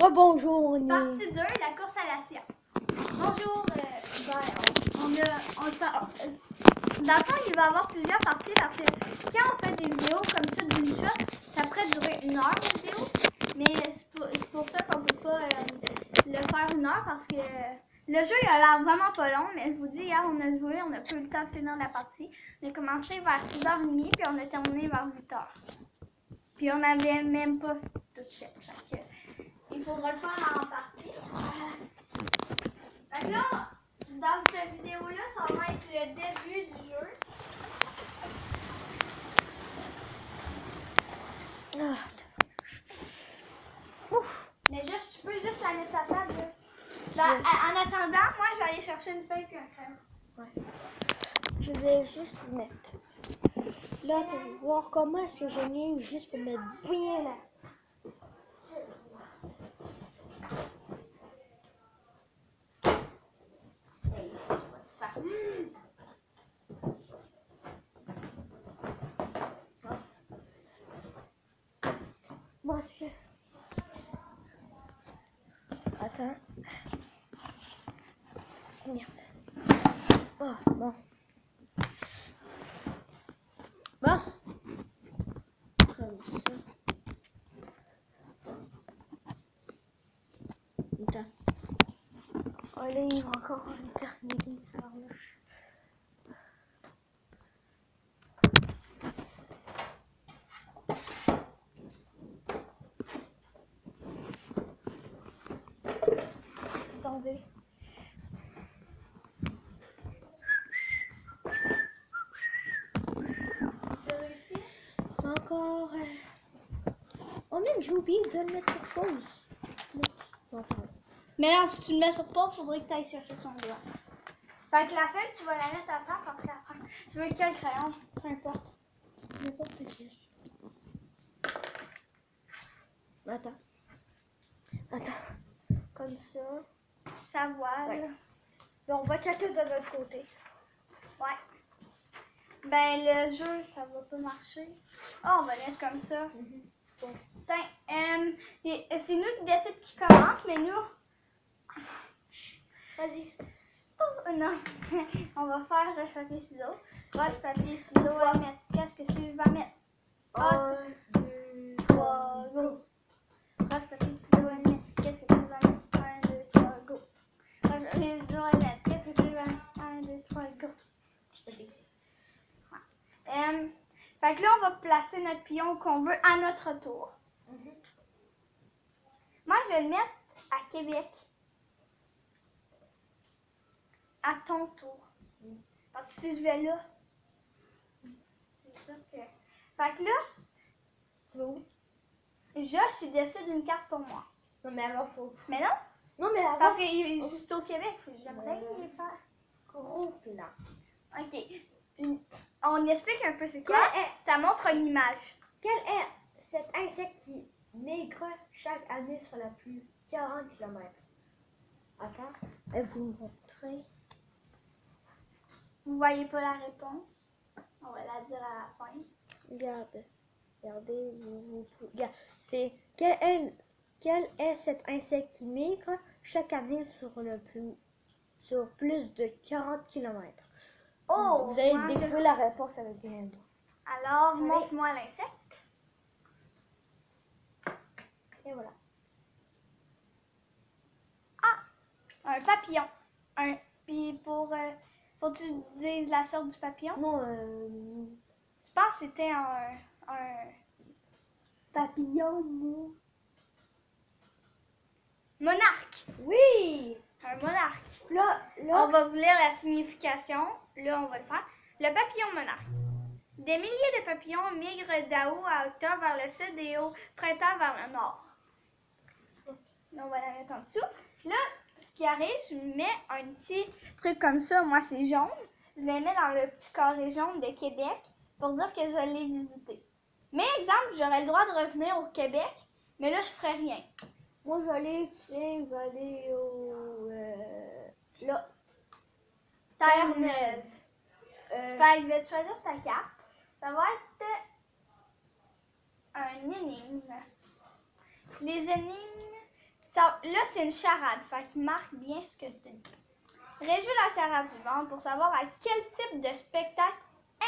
Rebonjour, on est... Partie 2, la course à la science. Bonjour, dans le fond, il va y avoir plusieurs parties parce que quand on fait des vidéos comme ça d'une shot, ça pourrait durer 1 heure la vidéo. Mais c'est pour ça qu'on peut pas le faire 1 heure parce que le jeu il a l'air vraiment pas long. Mais je vous dis, hier on a joué, on a pas eu le temps de finir la partie. On a commencé vers 6h30 puis on a terminé vers 8h. Puis on n'avait même pas tout fait. Il faudra le faire en partie. Fait que là, dans cette vidéo-là, ça va être le début du jeu. Mais juste, tu peux juste la mettre à table. En attendant, moi, je vais aller chercher une feuille et un crayon. Ouais. Je vais juste mettre là pour voir comment est-ce que j'ai mis juste pour mettre bien là. Bon, est-ce que... Attends. Merde. Oh, bon. Bon. Comme ça. Attends. Allez, il va encore terminer ça. Attendez. Encore. Oh, même j'ai oublié de le mettre sur pause. Mais non, si tu le mets sur pause, il faudrait que tu ailles chercher ton doigt. Fait que la feuille, tu vas la mettre à terre parce qu'après, tu veux quel crayon? Peu importe. N'importe quel. Attends. Attends. Comme ça. Ça voile. Ouais. Puis on va checker de l'autre côté. Ouais. Ben, le jeu, ça va pas marcher. Oh, on va mettre comme ça. Bon. C'est nous qui décide qui commence, mais nous... Vas-y. Oh, non. On va faire roche, papier, ciseaux. Roche, papier, ciseaux, on va mettre. Qu'est-ce que tu vas mettre? 1, 2, 3, go. Roche, papier, ciseaux, on va mettre. Qu'est-ce que tu vas mettre? 1, 2, 3, go. Roche, papier, ciseaux, on va mettre. Qu'est-ce que tu vas mettre? 1, 2, 3, go. Vas-y. Fait que là, on va placer notre pion qu'on veut à notre tour. Moi, je vais le mettre à Québec. À ton tour. Parce que si je vais là, c'est sûr que... Fait que là, Tu vas où? Josh, il décide une carte pour moi. Non, mais alors, faut... Mais non, Non, mais avant... parce que je suis au Québec, j'aimerais les faire. Gros plan. Ok. On explique un peu c'est quoi. Ça montre une image. Quel est cet insecte qui maigre chaque année sur la plus 40 km? Attends, je vais vous montrer. Vous voyez pas la réponse. On va la dire à la fin. Regardez, regarde. C'est quel est cet insecte qui maigre chaque année sur plus de 40 km? Oh! Vous allez moi, découvrir la réponse avec rien d'autre. Alors, montre-moi l'insecte. Et voilà. Ah! Un papillon. Puis faut que tu dises la sorte du papillon? Non, Je pense que c'était un papillon mou. monarque. Oui! Un monarque. Là, On va vous lire la signification. Là, on va le faire. Le papillon monarque. Des milliers de papillons migrent d'août à octobre vers le sud et au printemps vers le nord. Là, on va la mettre en dessous. Là, ce qui arrive, je mets un petit truc comme ça. Moi, c'est jaune. Je le mets dans le petit carré jaune de Québec pour dire que je l'ai visité. Mais, exemple, j'aurais le droit de revenir au Québec, mais là, je ferais rien. moi, je vais aller au... là. Terre-Neuve. Fait que je vais choisir ta carte. Ça va être un énigme. Les énigmes, ça là, c'est une charade. Fait que marque bien ce que je te dis. Réjoue la charade suivante pour savoir à quel type de spectacle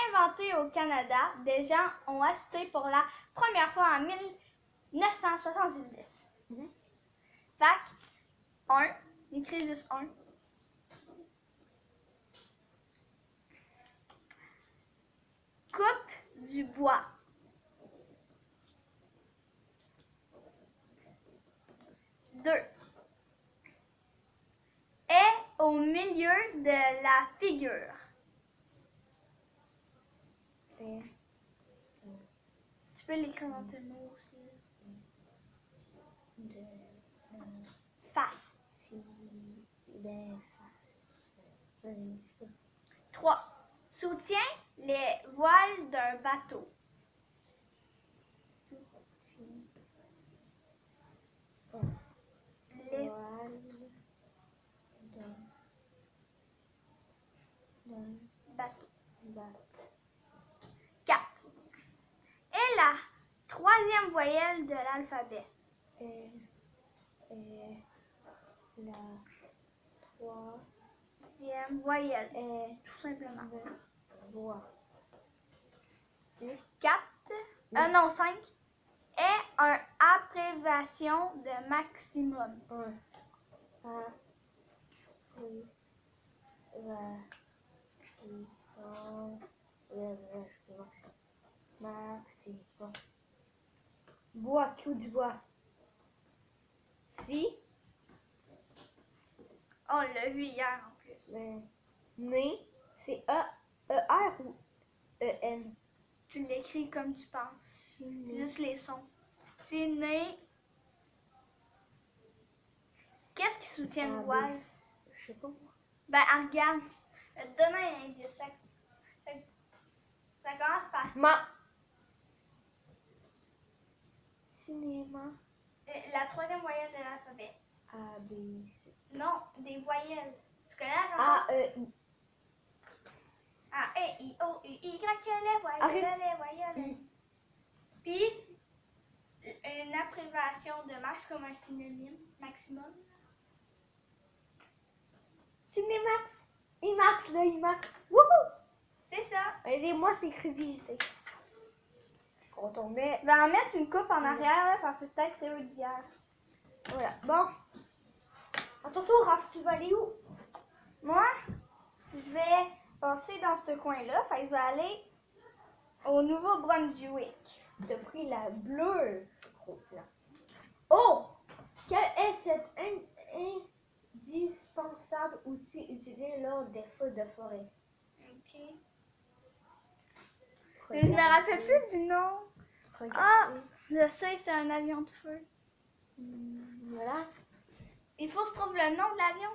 inventé au Canada des gens ont assisté pour la première fois en 1970. Fait que 1, écris juste 1. Coupe du bois. 2. Est au milieu de la figure. Tu peux l'écrire dans tes mots aussi. Face. 3. Soutient les voiles d'un bateau. Les bateaux. 4. Est la troisième voyelle de l'alphabet. La Troisième voyelle. Tout simplement. voix. 4. Non, 5. Est une abréviation de maximum. Maximum. Bois, coup du bois. Si. On l'a vu hier en plus. Né, c'est E-R ou E-N? Tu l'écris comme tu penses. Juste les sons. C'est né. Qu'est-ce qui soutient le voile? Je sais pas. Ben, regarde. Je vais te donner un indice. Ça commence par Cinéma. la troisième voyelle de l'alphabet. A, B, C. Non, des voyelles. Tu connais la chanson? A, E, I. A, E, I, O, U, Y, les voyelles. Arrête. Les voyelles. Puis, une abréviation de max comme un synonyme. Maximum. Cinémax. IMAX, le IMAX. Wouhou! C'est ça. Aidez-moi, c'est écrit visiter. Quand on met. Ben, en mettre une coupe en arrière, là, parce que peut-être c'est eux d'hier. Voilà. Bon. À ton tour, Raph, tu vas aller où? Moi, je vais passer dans ce coin-là. Fait que je vais aller au Nouveau-Brunswick. T'as pris la bleue. Oh! Quel est cet indispensable outil utilisé lors des feux de forêt? Ok. Je me rappelle plus du nom. Regardez. Je sais, c'est un avion de feu. Voilà. Il faut se trouver le nom de l'avion.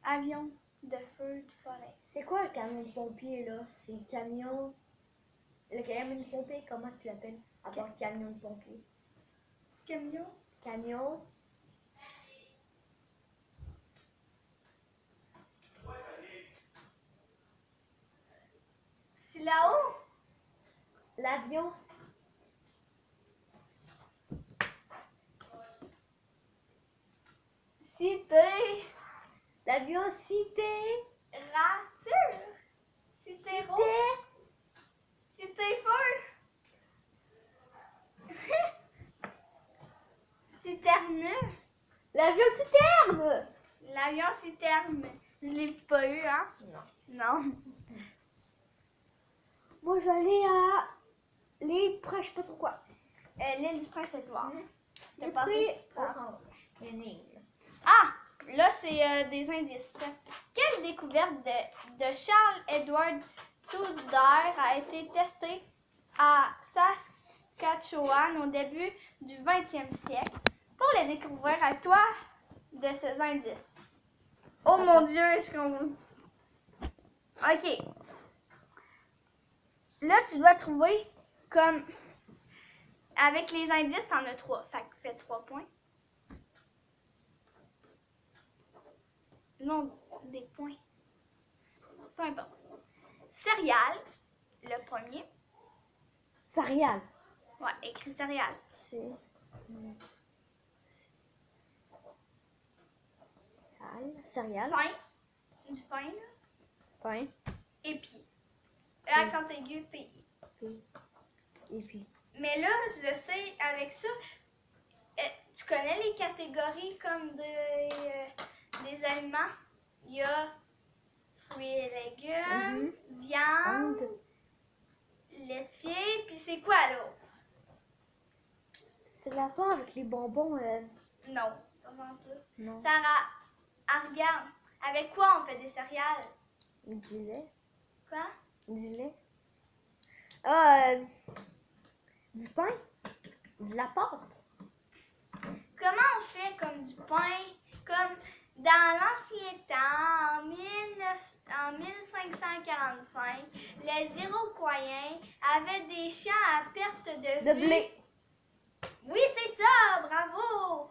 Avion de feu de forêt. C'est quoi le camion de pompier là? C'est le camion. Le camion de pompier, comment tu l'appelles? À part camion de pompier. Camion. Camion. C'est là-haut? L'avion. Cité. L'avion cité. Rature. Cité rouge. Cité feu. Citerne. L'avion citerne. L'avion citerne. Je l'ai pas eu, hein? Non. Moi, je vais aller à l'île Prince, je sais pas trop quoi. L'île du Prince-Édouard. J'ai passé pris orange. Ah! Là, c'est des indices. Quelle découverte de Charles Edward Souter a été testée à Saskatchewan au début du 20e siècle? Pour les découvrir à toi de ces indices. Oh mon Dieu, est-ce qu'on... Ok. Là, tu dois trouver comme... Avec les indices, t'en as 3. Fait que fais 3 points. Non, des points. Peu importe. Céréales, le premier. Céréales. Ouais, écrit céréales. C'est Céréales. Pain. Du pain, là. Pain. Épi. Accent aigu, P-I. Et puis. Mais là, je sais, avec ça, tu connais les catégories comme des aliments? Il y a fruits et légumes, viande, laitier, puis c'est quoi l'autre? C'est la part avec les bonbons. Non, pas vraiment tout. Non. Sarah, regarde, avec quoi on fait des céréales? Du lait. Quoi? Du lait. Ah, du pain. De la pâte. Comment on fait comme du pain? Comme dans l'ancien temps, en 1545, les Iroquois avaient des champs à perte de vue. blé. Oui, c'est ça, bravo!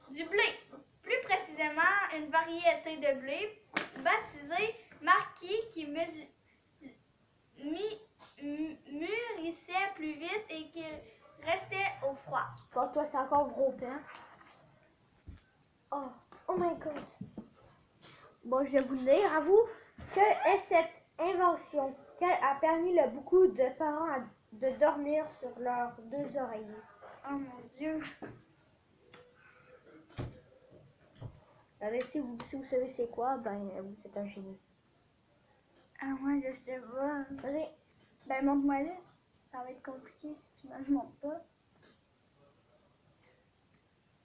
Du blé. Plus précisément, une variété de blé baptisée marquis qui mûrissait plus vite et qui restait au froid. Pour toi, c'est encore gros plan. Oh my god. Bon, je vais vous le lire à vous. Que est cette invention qui a permis à beaucoup de parents de dormir sur leurs deux oreillers? Oh mon Dieu! Alors, si vous savez c'est quoi, ben vous êtes un génie. Ah, moi, je sais pas. Vas-y. Ben, montre-moi là. Ça va être compliqué si tu me le montres pas.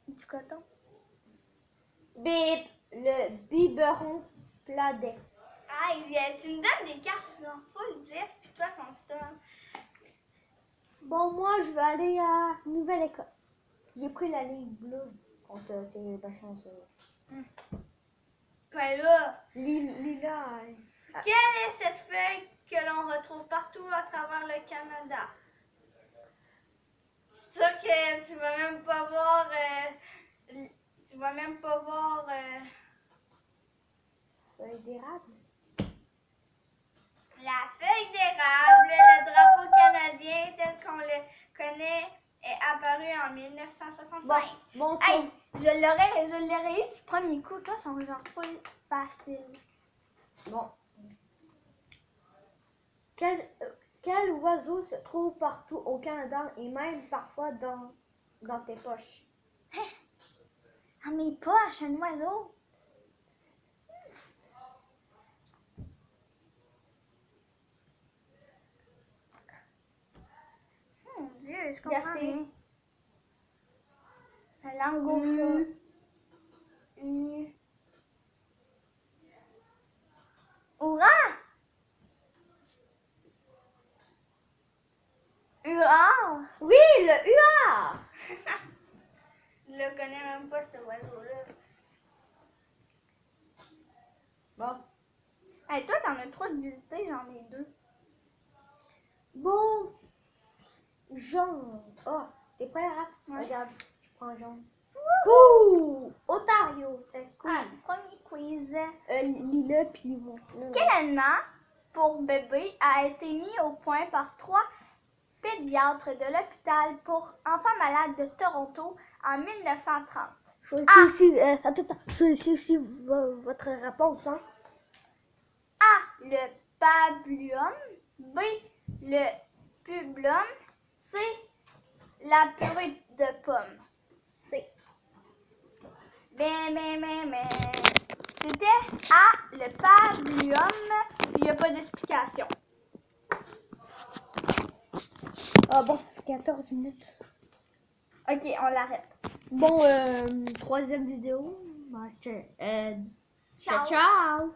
Du coton. Bip! Le biberon Pladex. Ah, tu me donnes des cartes, genre full diff, puis toi, son stone. Bon, moi, je vais aller à Nouvelle-Écosse. J'ai pris la ligne bleue contre tes pas chanceux. Ben là, Lila. quelle est cette feuille que l'on retrouve partout à travers le Canada? C'est sûr que tu vas même pas voir. Tu vas même pas voir. Feuille d'érable. La feuille d'érable, le drapeau canadien tel qu'on le connaît, est apparu en 1965. Bon Hey, je l'aurais eu du premier coup, toi, sont genre full facile. Bon. Quel oiseau se trouve partout au Canada et même parfois dans tes poches? Dans mes poches, un oiseau. Mon Dieu, je comprends rien. La langue Hurrah! Huard! Oui, le huard! Je le connais même pas, ce oiseau-là. Bon. Hey, toi, t'en as 3 de visiter, j'en ai 2. Bon. Jaune. Oh, t'es prêt, hein? Ouais. Regarde, je prends jaune. Ouh! Ontario, c'est cool. Ah, premier quiz. Lila puis limon. Quel aliment pour bébé a été mis au point par 3 pédiatres de l'hôpital pour enfants malades de Toronto en 1930? Choisissez ici, attends, choisissez ici votre réponse, hein? A. Le pablium. B. Le publum. C. La purée de pommes. C. Mais. C'était A. Le pablium. Puis il n'y a pas d'explication. Ah bon, ça fait 14 minutes. Ok, on l'arrête. Bon, troisième vidéo. Ciao, ciao.